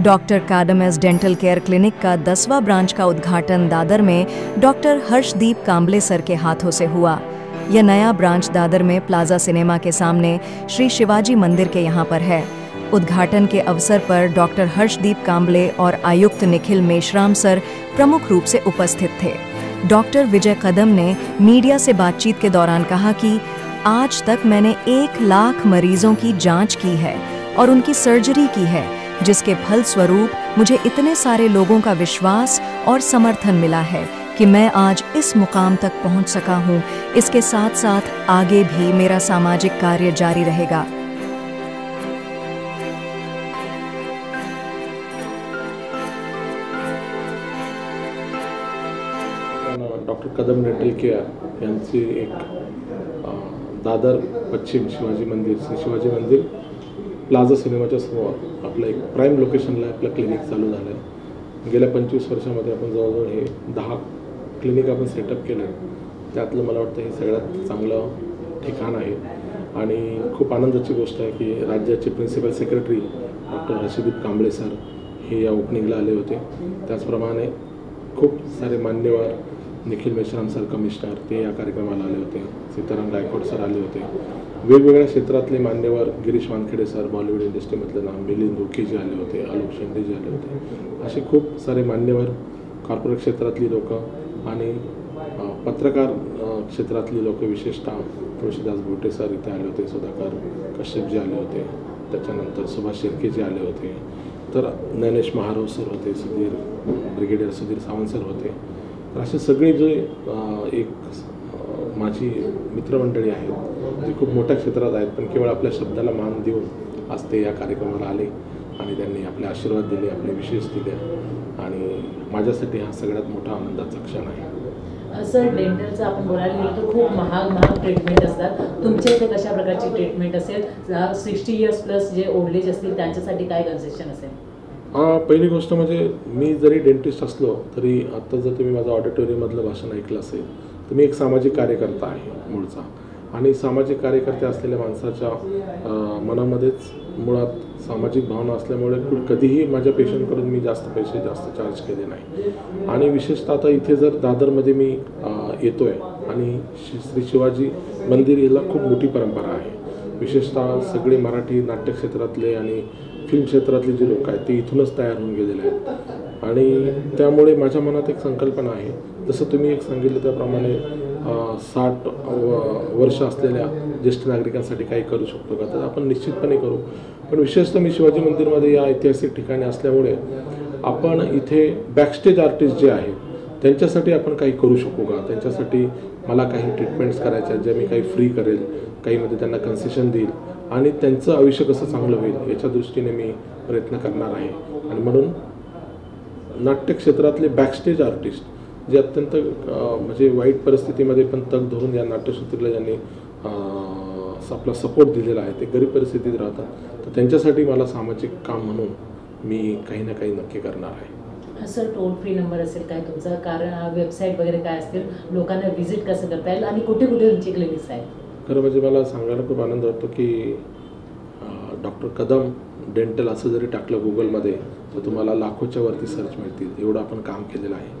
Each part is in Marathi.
डॉक्टर कादम डेंटल केयर क्लिनिक का 10वां ब्रांच का उद्घाटन दादर में डॉक्टर हर्षदीप कांबले सर के हाथों से हुआ। यह नया ब्रांच दादर में प्लाजा सिनेमा के सामने श्री शिवाजी मंदिर के यहाँ पर है। उद्घाटन के अवसर पर डॉक्टर हर्षदीप कांबले और आयुक्त निखिल मेश्राम सर प्रमुख रूप से उपस्थित थे। डॉक्टर विजय कदम ने मीडिया से बातचीत के दौरान कहा कि आज तक मैंने 1 लाख मरीजों की जांच की है और उनकी सर्जरी की है, जिसके फलस्वरूप मुझे इतने सारे लोगों का विश्वास और समर्थन मिला है कि मैं आज इस मुकाम तक पहुंच सका हूं। इसके साथ साथ आगे भी मेरा सामाजिक कार्य जारी रहेगा। डॉक्टर कदम डेंटल केअर यांची एक दादर पश्चिम शिवाजी मंदिर श्री शिवाजी मंदिर प्लाझा सिनेमाच्या समोर आपलं एक प्राईम लोकेशनला आपलं क्लिनिक चालू झालं आहे। गेल्या 25 वर्षामध्ये आपण जवळजवळ हे 10 क्लिनिक आपण सेटअप केलं आहे। त्यातलं मला वाटतं हे सगळ्यात चांगलं ठिकाण आहे आणि खूप आनंदाची गोष्ट आहे की राज्याचे principal secretary doctor Harshdeep Kamble sir हे या ओपनिंगला आले होते। त्याचप्रमाणे खूप सारे मान्यवर निखिल मेश्राम सर कमिशनर ते या कार्यक्रमाला आले होते। सीताराम गायकवाड सर आले होते। वेगवेगळ्या क्षेत्रातले मान्यवर गिरीश वानखेडे सर बॉलिवूड इंडस्ट्रीमधले नाम मिलिंद ओकेजी आले होते, आलोक शेंडेजी आले होते। असे खूप सारे मान्यवर कॉर्पोरेट क्षेत्रातली लोक आणि पत्रकार क्षेत्रातली लोक विशेषतः तुळशीदास भोटे सर इथे आले होते, सुधाकर कश्यपजी आले होते, त्याच्यानंतर सुभाष शेळकेजी आले होते, तर ज्ञानेश महाराव सर होते, ब्रिगेडियर सुधीर सावंत सर होते। तर असे सगळे जे एक माझी मित्रमंडळी आहेत जी खूप मोठ्या क्षेत्रात आहेत पण केवळ आपल्या शब्दाला मान देऊन आज ते या कार्यक्रमाला आले आणि त्यांनी आपले आशीर्वाद दिले, आपले विशेष दिले आणि माझ्यासाठी हा सगळ्यात मोठा आनंदाचा क्षण आहे। सर, डेंटलचं आपण बोलायला गेलो तर खूप महाग ट्रीटमेंट असतात। तुमच्या इथे कशा प्रकारची ट्रीटमेंट असेल? 60 इयर्स प्लस जे ओल्ड एज असतील त्यांच्यासाठी काय कन्सेशन असेल? पहिली गोष्ट म्हणजे मी जरी डेंटिस्ट असलो तरी आत्ता जर तुम्ही माझं ऑडिटोरियममधलं भाषण ऐकलं असेल तर मी एक सामाजिक कार्यकर्ता आहे मूळचा आणि सामाजिक कार्यकर्ते असलेल्या माणसाच्या मनामध्येच मुळात सामाजिक भावना असल्यामुळे कधीही माझ्या पेशंटकडून मी जास्त पैसे चार्ज केले नाही आणि विशेषतः आता इथे जर दादरमध्ये मी येतोय आणि श्री शिवाजी मंदिर याला खूप मोठी परंपरा आहे। विशेषतः सगळे मराठी नाट्यक्षेत्रातले आणि फिल्म क्षेत्रातले जे लोक आहेत ते इथूनच तयार होऊन गेलेले आहेत आणि त्यामुळे माझ्या मनात एक संकल्पना आहे, जसं तुम्ही एक सांगितलं त्याप्रमाणे 60 वर्ष असलेल्या ज्येष्ठ नागरिकांसाठी काही करू शकतो का, तर आपण निश्चितपणे करू। पण विशेषतः मी शिवाजी मंदिरमध्ये या ऐतिहासिक ठिकाणी असल्यामुळे आपण इथे बॅकस्टेज आर्टिस्ट जे आहेत त्यांच्यासाठी आपण काही करू शकू का, त्यांच्यासाठी मला काही ट्रीटमेंट्स करायच्या ज्या मी काही फ्री करेल, काहीमध्ये त्यांना कन्सेशन देईल आणि त्यांचं आयुष्य कसं चांगलं होईल याच्या दृष्टीने मी प्रयत्न करणार आहे। आणि म्हणून नाट्यक्षेत्रातले बॅकस्टेज आर्टिस्ट जे अत्यंत म्हणजे वाईट परिस्थितीमध्ये पण तग धरून या नाट्यसृष्टीला ज्यांनी आपला सपोर्ट दिलेला आहे ते गरीब परिस्थितीत राहतात, तर त्यांच्यासाठी मला सामाजिक काम म्हणून मी काही ना काही नक्की करणार आहे। सर, टोल फ्री नंबर असेल काय तुमचा? कारण वेबसाईट वगैरे काय असतील, लोकांना व्हिजिट कसं करता येईल आणि कुठे कुठे तुमची क्लिनिक्स आहेत? खरं म्हणजे मला सांगायला खूप आनंद वाटतो की डॉक्टर कदम डेंटल असं जरी टाकलं गुगलमध्ये तर तुम्हाला लाखोच्या वरती सर्च मिळतील, एवढं आपण काम केलेलं आहे।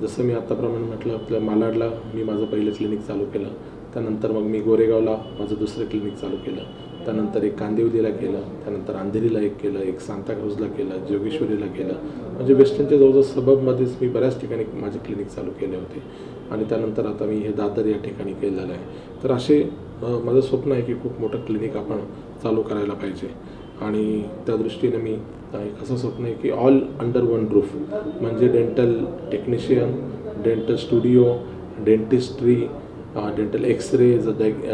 जसं मी आत्ताप्रमाणे म्हटलं, आपल्या मालाडला मी माझं पहिलं क्लिनिक चालू केलं, त्यानंतर मग मी गोरेगावला माझं दुसरं क्लिनिक चालू केलं, त्यानंतर एक कांदिवलीला केलं, त्यानंतर अंधेरीला एक केलं, एक सांताक्रूजला केलं, जोगेश्वरीला केलं, म्हणजे वेस्टर्नच्या जवळजवळ सबबमध्येच मी बऱ्याच ठिकाणी माझे क्लिनिक चालू केले होते आणि त्यानंतर आता मी हे दादर या ठिकाणी केलेलं आहे। तर असे माझं स्वप्न आहे की खूप मोठं क्लिनिक आपण चालू करायला पाहिजे आणि त्या दृष्टीने मी एक असं स्वप्न आहे की ऑल अंडर वन रूफ, म्हणजे dental technician, dental studio, dentistry, dental X rays,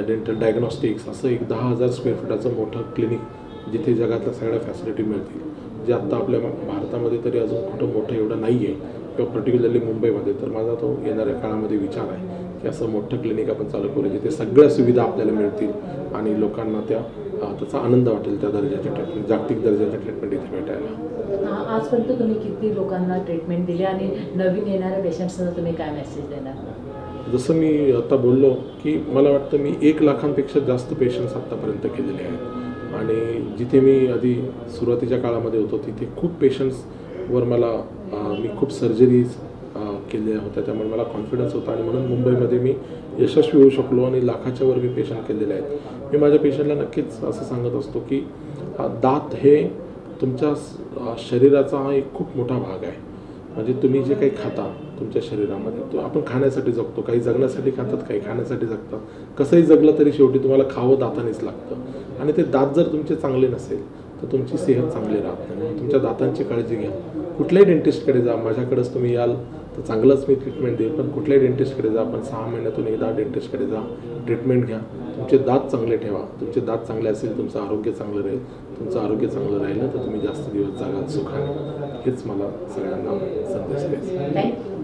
dental diagnostics असं एक 10,000 स्क्वेअर फुटाचं मोठं क्लिनिक जिथे जगातल्या सगळ्या फॅसिलिटी मिळतील, जे आत्ता आपल्या भारतामध्ये तरी अजून कुठं मोठं एवढं नाही आहे किंवा पर्टिक्युलरली मुंबईमध्ये। तर माझा तो येणाऱ्या काळामध्ये विचार आहे की असं मोठं क्लिनिक आपण चालू करू जिथे सगळ्या सुविधा आपल्याला मिळतील आणि लोकांना त्याचा आनंद वाटेल, त्या दर्जाच्या ट्रीटमेंट, जागतिक दर्जाच्या ट्रीटमेंट इथे भेटायला। आजपर्यंत तुम्ही किती लोकांना ट्रीटमेंट दिली आणि नवीन येणाऱ्या पेशंट्सना तुम्ही काय मेसेज देणार? जसं मी आता बोललो की मला वाटतं मी 1 लाखांपेक्षा जास्त पेशंट्स आत्तापर्यंत केलेले आहेत आणि जिथे मी आधी सुरुवातीच्या काळामध्ये होतो तिथे खूप पेशंट्सवर मला मी खूप सर्जरीज केल्या होत्या, त्यामुळे मला कॉन्फिडन्स होता आणि म्हणून मुंबईमध्ये मी यशस्वी होऊ शकलो आणि लाखाच्या वर मी पेशंट केलेले आहेत. मी माझ्या पेशंटला नक्कीच असं सांगत असतो की दात हे तुमच्या शरीराचा हा एक खूप मोठा भाग आहे. म्हणजे तुम्ही जे काही खाता तुमच्या शरीरामध्ये तो आपण खाण्यासाठी जगतो, काही जगण्यासाठी खातात, काही खाण्यासाठी जगतात. कसंही जगलं तरी शेवटी तुम्हाला खावं दातानेच लागतं आणि ते दात जर तुमचे चांगले नसेल तर तुमची सेहत चांगली राहत नाही. म्हणून तुमच्या दातांची काळजी घ्या. कुठल्याही डेंटिस्टकडे जा, माझ्याकडेच तुम्ही याल तर चांगलंच मी ट्रीटमेंट देईल, पण कुठल्याही डेंटिस्टकडे जा, आपण 6 महिन्यातून एकदा डेंटिस्टकडे जा, ट्रीटमेंट घ्या. तुमचे दात चांगले ठेवा. तुमचे दात चांगले असेल तुमचं आरोग्य चांगलं राहील. तुमचं आरोग्य चांगलं राहिलं तर तुम्ही जास्त दिवस जगाल सुखाने. हेच मला सगळ्यांना संदेश द्यायचा. थँक्यू.